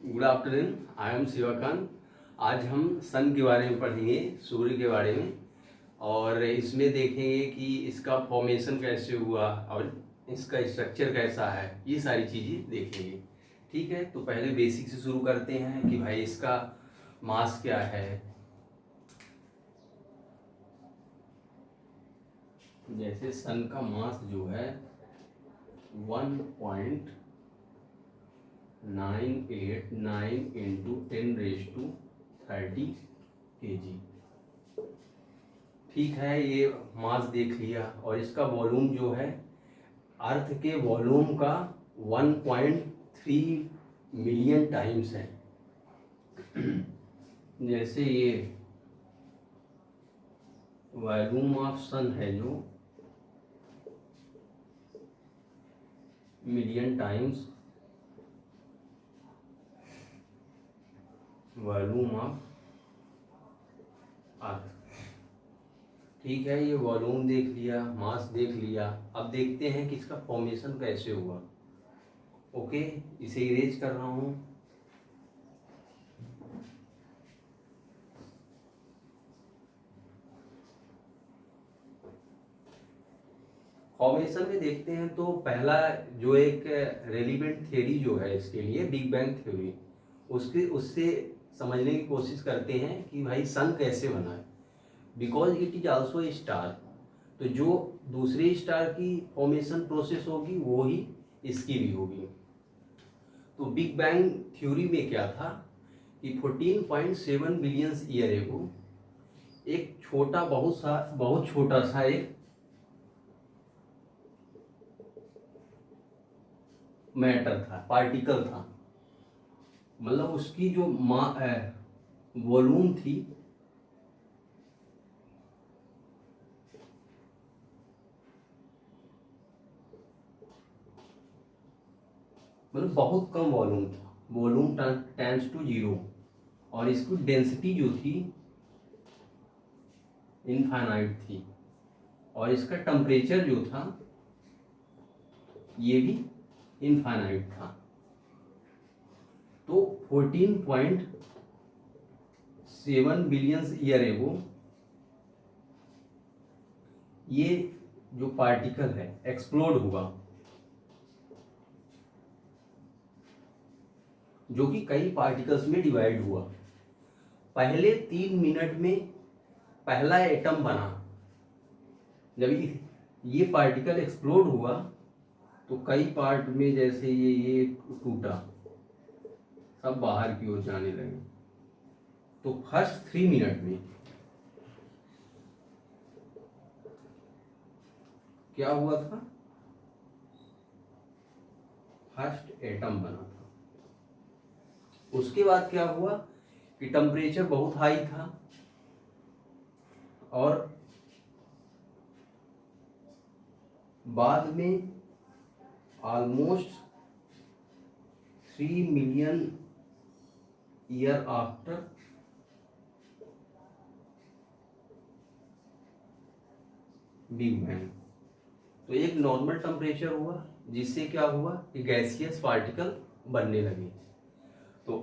Good afternoon, I am Shivakant. आज हम सन के बारे में पढ़ेंगे, सूर्य के बारे में, और इसमें देखेंगे कि इसका फॉर्मेशन कैसे हुआ और इसका स्ट्रक्चर कैसा है। ये सारी चीज़ें देखेंगे। ठीक है, तो पहले बेसिक से शुरू करते हैं कि भाई इसका मास क्या है। जैसे सन का मास जो है 1.989 इंटू 10⁻30 kg। ठीक है, ये मास देख लिया। और इसका वॉल्यूम जो है अर्थ के वॉल्यूम का 1.3 मिलियन टाइम्स है। जैसे ये वॉल्यूम ऑफ सन है जो million times volume of earth. ठीक है, ये वॉल्यूम देख लिया, मास देख लिया। अब देखते हैं कि इसका फॉर्मेशन कैसे हुआ। ओके, इसे इरेज कर रहा हूँ। फॉर्मेशन में देखते हैं तो पहला जो एक रेलिवेंट थ्योरी जो है इसके लिए बिग बैंग थ्योरी, उससे समझने की कोशिश करते हैं कि भाई सन कैसे बना है। Because it is also a star, तो जो दूसरे स्टार की फॉर्मेशन प्रोसेस होगी वो ही इसकी भी होगी। तो बिग बैंग थ्योरी में क्या था कि 14.7 बिलियन ईयर एगो एक बहुत छोटा सा एक मैटर था, पार्टिकल था। मतलब उसकी जो वॉल्यूम थी मतलब बहुत कम वॉल्यूम था, वॉल्यूम टेंड्स टू 0। और इसकी डेंसिटी जो थी इनफाइनाइट थी। और इसका टेम्परेचर जो था ये भी इनफाइनाइट था। तो 14.7 बिलियन ईयर एगो ये जो पार्टिकल है एक्सप्लोड हुआ, जो कि कई पार्टिकल्स में डिवाइड हुआ। पहले 3 मिनट में पहला एटम बना। जब ये पार्टिकल एक्सप्लोड हुआ तो कई पार्ट में, जैसे ये टूटा, सब बाहर की ओर जाने लगे। तो फर्स्ट 3 मिनट में क्या हुआ था, फर्स्ट एटम बना था। उसके बाद क्या हुआ कि टेम्परेचर बहुत हाई था और बाद में almost 3 million year after big bang तो एक नॉर्मल टेम्परेचर हुआ, जिससे क्या हुआ कि गैसियस पार्टिकल बनने लगे। तो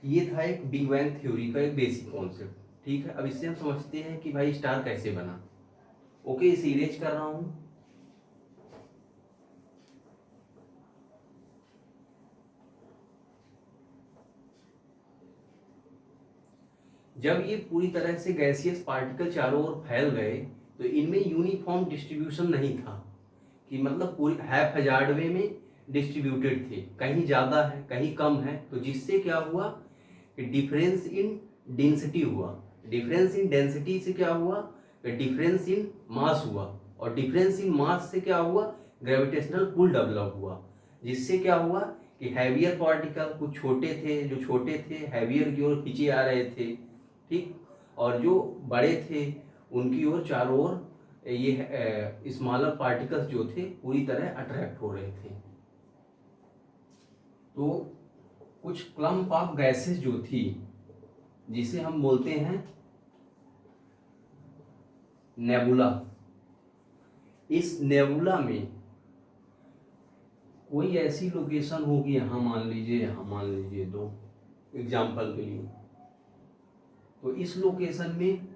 ये था एक बिग बैंग थ्योरी का एक बेसिक कॉन्सेप्ट। ठीक है, अब इससे हम समझते हैं कि भाई स्टार कैसे बना। ओके, इसे इरेज कर रहा हूं। जब ये पूरी तरह से गैसियस पार्टिकल चारों ओर फैल गए तो इनमें यूनिफॉर्म डिस्ट्रीब्यूशन नहीं था, कि मतलब पूरी हैफ हजार्ड वे में डिस्ट्रीब्यूटेड थे, कहीं ज़्यादा है कहीं कम है। तो जिससे क्या हुआ कि डिफरेंस इन डेंसिटी हुआ। डिफरेंस इन डेंसिटी से क्या हुआ कि डिफरेंस इन मास हुआ। और डिफरेंस इन मास से क्या हुआ, ग्रेविटेशनल पुल डेवलप हुआ। जिससे क्या हुआ कि हैवियर पार्टिकल कुछ छोटे थे, जो छोटे थे हैवियर की ओर खींचे आ रहे थे। ठीक, और जो बड़े थे उनकी ओर चारों ओर ये स्मॉलर पार्टिकल्स जो थे पूरी तरह अट्रैक्ट हो रहे थे। तो कुछ क्लम्प ऑफ गैसेस जो थी, जिसे हम बोलते हैं नेबुला, इस नेबुला में कोई ऐसी लोकेशन होगी, यहाँ मान लीजिए, यहाँ मान लीजिए, दो एग्जाम्पल के लिए, तो इस लोकेशन में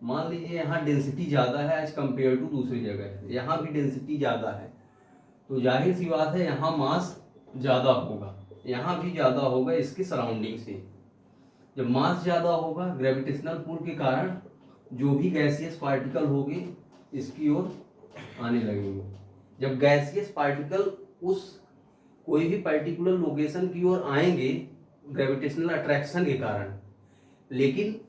मान लीजिए यहाँ डेंसिटी ज़्यादा है एज कम्पेयर टू दूसरी जगह, यहाँ भी डेंसिटी ज़्यादा है, तो जाहिर सी बात है यहाँ मास ज़्यादा होगा, यहाँ भी ज़्यादा होगा इसके सराउंडिंग से। जब मास ज़्यादा होगा ग्रेविटेशनल पुल के कारण जो भी गैसियस पार्टिकल होंगे इसकी ओर आने लगेंगे। जब गैसियस पार्टिकल उस कोई भी पर्टिकुलर लोकेशन की ओर आएंगे ग्रेविटेशनल अट्रैक्शन के कारण, लेकिन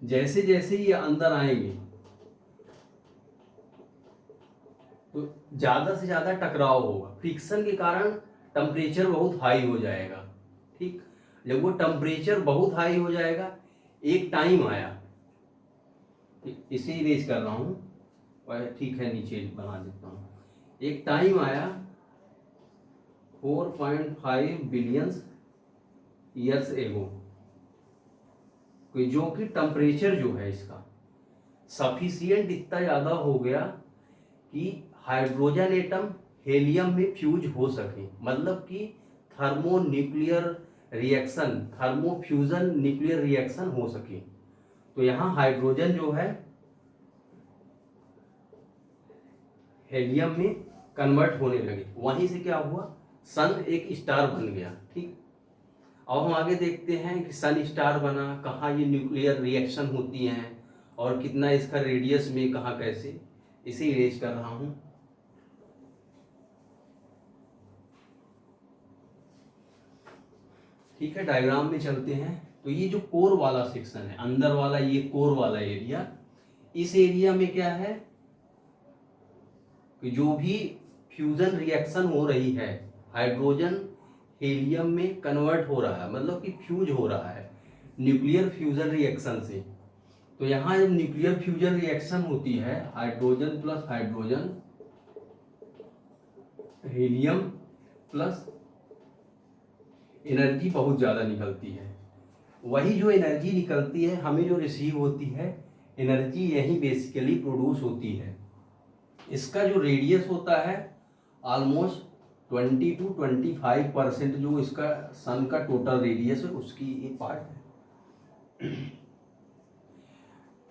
जैसे जैसे ये अंदर आएंगे तो ज़्यादा से ज़्यादा टकराव होगा, फ्रिक्शन के कारण टेम्परेचर बहुत हाई हो जाएगा। ठीक, जब वो टेम्परेचर बहुत हाई हो जाएगा, एक टाइम आया, इसे इरेज कर रहा हूँ, ठीक है नीचे बना देता हूँ, एक टाइम आया 4.5 बिलियन ईयर्स एगो, जो कि टेम्परेचर जो है इसका सफिशियंट इतना ज़्यादा हो गया कि हाइड्रोजन एटम हेलियम में फ्यूज हो सके, मतलब कि थर्मोन्यूक्लियर रिएक्शन, थर्मोफ्यूजन न्यूक्लियर रिएक्शन हो सके। तो यहाँ हाइड्रोजन जो है हेलियम में कन्वर्ट होने लगे, वहीं से क्या हुआ, सन एक स्टार बन गया। ठीक, अब हम आगे देखते हैं कि सन स्टार बना, कहाँ ये न्यूक्लियर रिएक्शन होती हैं और कितना इसका रेडियस में, कहाँ कैसे, इसे इरेज कर रहा हूँ। ठीक है, डायग्राम में चलते हैं। तो ये जो कोर वाला सेक्शन है, अंदर वाला ये कोर वाला एरिया, इस एरिया में क्या है कि जो भी फ्यूजन रिएक्शन हो रही है, हाइड्रोजन हीलियम में कन्वर्ट हो रहा है, मतलब कि फ्यूज हो रहा है न्यूक्लियर फ्यूजन रिएक्शन से। तो यहाँ जब न्यूक्लियर फ्यूजन रिएक्शन होती है, hydrogen plus hydrogen, helium plus, energy बहुत ज़्यादा निकलती है। वही जो एनर्जी निकलती है, हमें जो रिसीव होती है एनर्जी, यही बेसिकली प्रोड्यूस होती है। इसका जो रेडियस होता है ऑलमोस्ट 20 to 25% जो इसका सन का टोटल रेडियस है उसकी ये पार्ट है।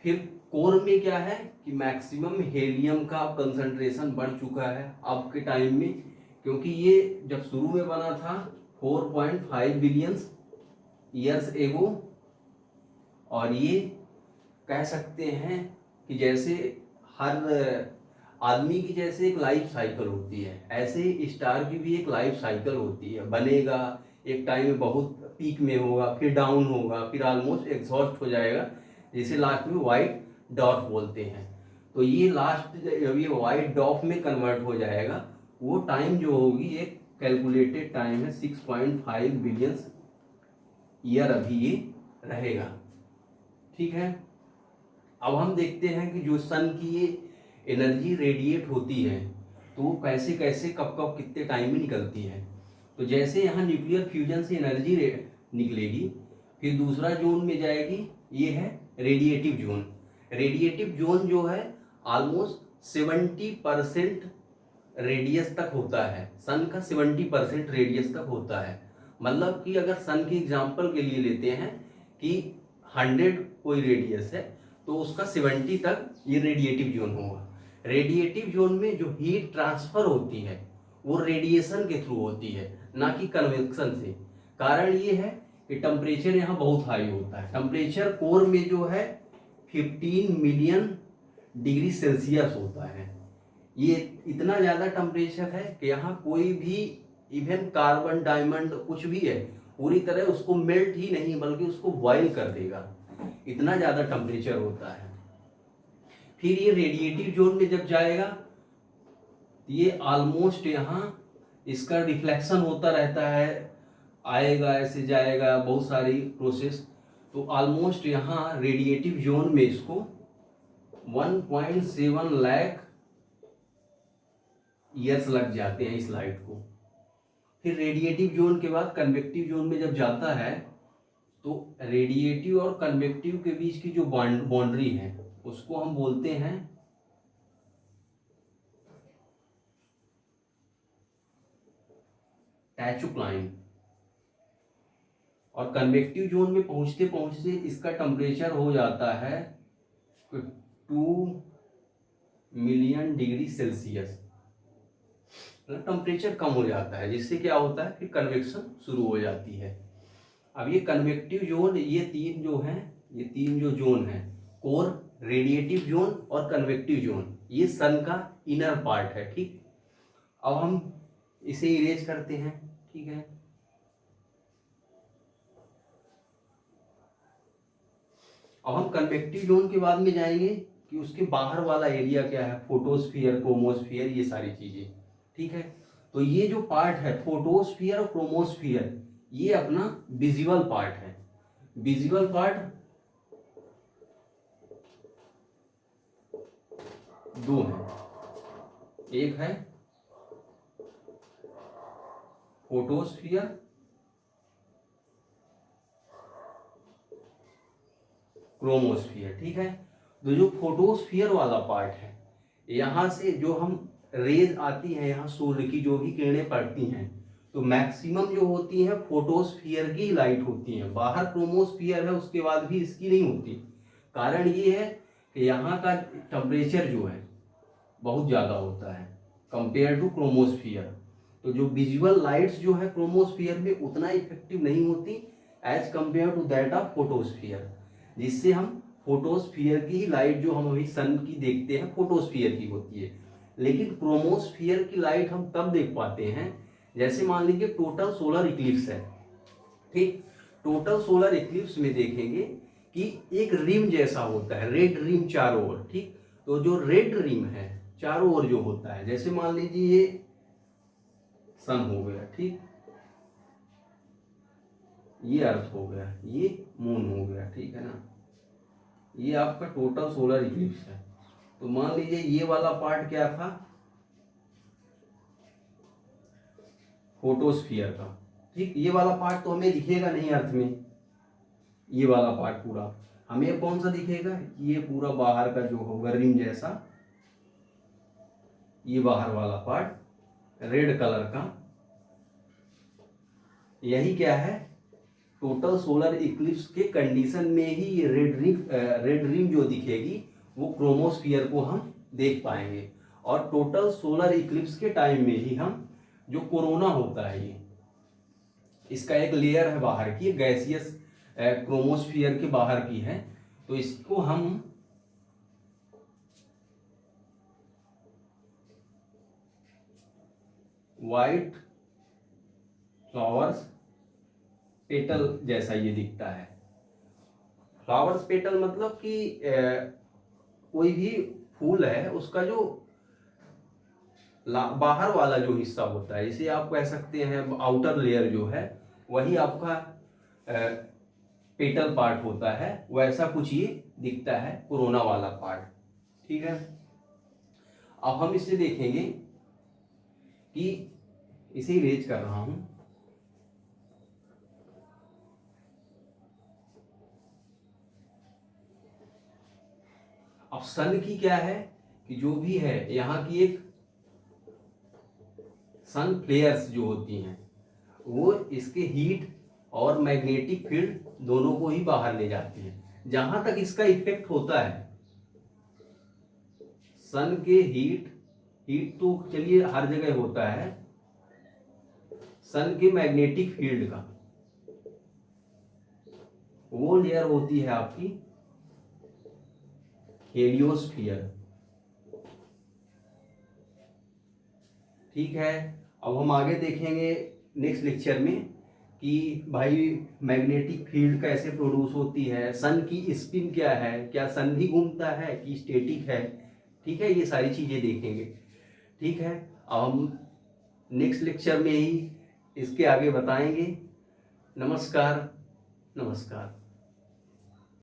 फिर कोर में क्या है कि मैक्सिमम हेलियम का कंसंट्रेशन बढ़ चुका है अब के टाइम में, क्योंकि ये जब शुरू में बना था 4.5 बिलियन ईयर्स एगो, और ये कह सकते हैं कि जैसे हर आदमी की जैसे एक लाइफ साइकिल होती है, ऐसे ही स्टार की भी एक लाइफ साइकिल होती है। बनेगा, एक टाइम में बहुत पीक में होगा, फिर डाउन होगा, फिर ऑलमोस्ट एग्जॉस्ट हो जाएगा, जिसे लास्ट में वाइट डॉर्फ बोलते हैं। तो ये लास्ट जब ये वाइट डॉर्फ में कन्वर्ट हो जाएगा, वो टाइम जो होगी एक कैलकुलेटेड टाइम है 6.5 बिलियन ईयर अभी ये रहेगा। ठीक है, अब हम देखते हैं कि जो सन की ये एनर्जी रेडिएट होती है तो वो कैसे कैसे कब कब कितने टाइम में निकलती है। तो जैसे यहाँ न्यूक्लियर फ्यूजन से एनर्जी निकलेगी, फिर दूसरा जोन में जाएगी, ये है रेडिएटिव जोन। रेडिएटिव जोन जो है ऑलमोस्ट 70% रेडियस तक होता है, सन का 70% रेडियस तक होता है। मतलब कि अगर सन की एग्जांपल के लिए लेते हैं कि 100 कोई रेडियस है तो उसका 70 तक ये रेडिएटिव जोन होगा। रेडिएटिव जोन में जो हीट ट्रांसफर होती है वो रेडिएशन के थ्रू होती है, ना कि कन्वेक्शन से। कारण ये है कि टेम्परेचर यहाँ बहुत हाई होता है। टेम्परेचर कोर में जो है 15 मिलियन डिग्री सेल्सियस होता है। ये इतना ज़्यादा टेम्परेचर है कि यहाँ कोई भी इवन कार्बन डायमंड कुछ भी है पूरी तरह उसको मेल्ट ही नहीं बल्कि उसको बॉयल कर देगा, इतना ज़्यादा टेम्परेचर होता है। फिर ये रेडिएटिव जोन में जब जाएगा ये ऑलमोस्ट यहाँ इसका रिफ्लेक्शन होता रहता है, आएगा ऐसे जाएगा, बहुत सारी प्रोसेस। तो ऑलमोस्ट यहाँ रेडिएटिव जोन में इसको 1.7 लाख ईयर्स लग जाते हैं इस लाइट को। फिर रेडिएटिव जोन के बाद कन्वेक्टिव जोन में जब जाता है तो रेडिएटिव और कन्वेक्टिव के बीच की जो बाउंड्री है उसको हम बोलते हैं हैचुक्लाइन। और कन्वेक्टिव जोन में पहुंचते पहुंचते इसका टेम्परेचर हो जाता है 2 मिलियन डिग्री सेल्सियस। टेम्परेचर कम हो जाता है, जिससे क्या होता है, फिर कन्वेक्शन शुरू हो जाती है। अब ये कन्वेक्टिव जोन, ये तीन जो जोन है, कोर, रेडिएटिव जोन और कन्वेक्टिव जोन, ये सन का इनर पार्ट है। ठीक, अब हम इसे इरेज करते हैं। ठीक है, अब हम कन्वेक्टिव जोन के बाद में जाएंगे कि उसके बाहर वाला एरिया क्या है, फोटोस्फियर, क्रोमोस्फियर, ये सारी चीजें। ठीक है, तो ये जो पार्ट है फोटोस्फियर और क्रोमोस्फियर, ये अपना विजिबल पार्ट है। विजिबल पार्ट दो है, एक है फोटोस्फियर, क्रोमोस्फियर। ठीक है, तो जो फोटोस्फियर वाला पार्ट है, यहाँ से जो हम रेज आती है, यहाँ सूर्य की जो भी किरणें पड़ती हैं, तो मैक्सिमम जो होती है फोटोस्फियर की लाइट होती है। बाहर क्रोमोस्फियर है, उसके बाद भी इसकी नहीं होती। कारण ये है कि यहाँ का टेम्परेचर जो है बहुत ज़्यादा होता है कंपेयर टू क्रोमोस्फियर। तो जो विजुअल लाइट्स जो है क्रोमोस्फियर में उतना इफेक्टिव नहीं होती as compare to that of photosphere, जिससे हम फोटोस्फियर की ही लाइट जो हम अभी सन की देखते हैं फोटोस्फियर की होती है। लेकिन क्रोमोस्फियर की लाइट हम तब देख पाते हैं, जैसे मान लीजिए टोटल सोलर इक्लिप्स है। ठीक, टोटल सोलर इक्लिप्स में देखेंगे कि एक रिम जैसा होता है, रेड रिम चारों ओर। ठीक, तो जो रेड रिम है चारों ओर जो होता है, जैसे मान लीजिए ये सन हो गया, ठीक, ये अर्थ हो गया, ये मून हो गया, ठीक है ना, ये आपका टोटल सोलर इक्लिप्स है। तो मान लीजिए ये वाला पार्ट क्या था, फोटोस्फियर का। ठीक, ये वाला पार्ट तो हमें दिखेगा नहीं अर्थ में, ये वाला पार्ट पूरा हमें कौन सा दिखेगा, ये पूरा बाहर का जो होगा रिम जैसा, ये बाहर वाला पार्ट रेड कलर का, यही क्या है, टोटल सोलर इक्लिप्स के कंडीशन में ही ये रेड रिम जो दिखेगी वो क्रोमोस्फियर को हम देख पाएंगे। और टोटल सोलर इक्लिप्स के टाइम में ही हम, जो कोरोना होता है, ये इसका एक लेयर है बाहर की, गैसियस क्रोमोस्फियर के बाहर की है, तो इसको हम वाइट फ्लावर्स पेटल जैसा ये दिखता है। फ्लावर्स पेटल मतलब कि कोई भी फूल है उसका जो बाहर वाला जो हिस्सा होता है, इसे आप कह सकते हैं आउटर लेयर जो है, वही आपका पेटल पार्ट होता है, वैसा कुछ ये दिखता है कोरोना वाला पार्ट। ठीक है, अब हम इससे देखेंगे कि इसे इरेज कर रहा हूं। अब सन की क्या है कि जो भी है यहाँ की एक सन फ्लेयर्स जो होती हैं, वो इसके हीट और मैग्नेटिक फील्ड दोनों को ही बाहर ले जाती हैं। जहां तक इसका इफेक्ट होता है सन के हीट तो चलिए हर जगह होता है, सन के मैग्नेटिक फील्ड का वो लेयर होती है आपकी हेलियोस्फीयर। ठीक है, अब हम आगे देखेंगे नेक्स्ट लेक्चर में कि भाई मैग्नेटिक फील्ड कैसे प्रोड्यूस होती है, सन की स्पिन क्या है, क्या सन भी घूमता है कि स्टेटिक है। ठीक है, ये सारी चीज़ें देखेंगे। ठीक है, अब हम नेक्स्ट लेक्चर में ही इसके आगे बताएंगे। नमस्कार। नमस्कार।